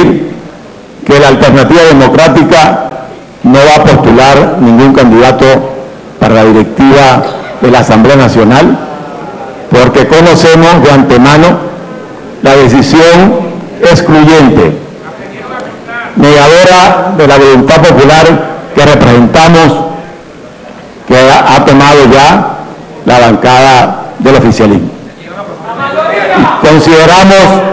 decir que la Alternativa Democrática no va a postular ningún candidato para la directiva de la Asamblea Nacional, porque conocemos de antemano la decisión excluyente, negadora de la voluntad popular que representamos, que ha tomado ya la bancada del oficialismo. Consideramos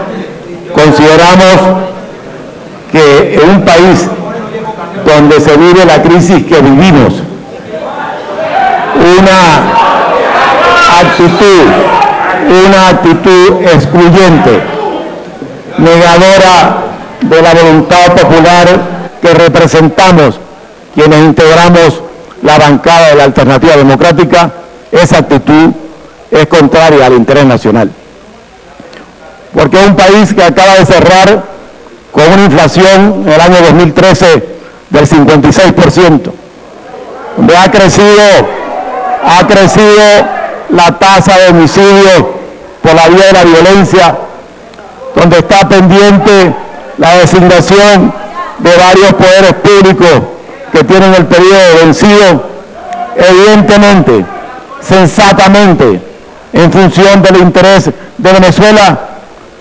que en un país donde se vive la crisis que vivimos, una actitud excluyente, negadora de la voluntad popular que representamos quienes integramos la bancada de la Alternativa Democrática, esa actitud es contraria al interés nacional. Porque es un país que acaba de cerrar con una inflación en el año 2013 del 56%, donde ha crecido la tasa de homicidio por la vía de la violencia, donde está pendiente la designación de varios poderes públicos que tienen el periodo vencido. Evidentemente, sensatamente, en función del interés de Venezuela,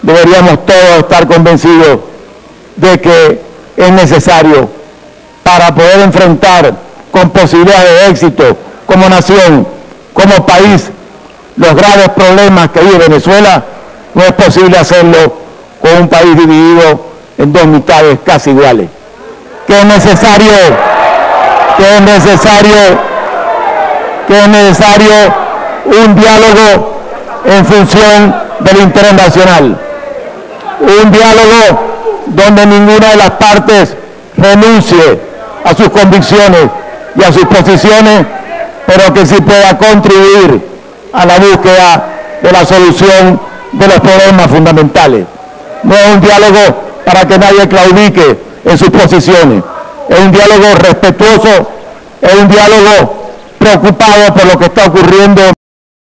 deberíamos todos estar convencidos de que es necesario, para poder enfrentar con posibilidades de éxito como nación, como país, los graves problemas que vive Venezuela, no es posible hacerlo con un país dividido en dos mitades casi iguales. Que es necesario un diálogo en función del interés nacional, un diálogo donde ninguna de las partes renuncie a sus convicciones y a sus posiciones, pero que sí pueda contribuir a la búsqueda de la solución de los problemas fundamentales. No es un diálogo para que nadie claudique en sus posiciones, es un diálogo respetuoso, es un diálogo preocupado por lo que está ocurriendo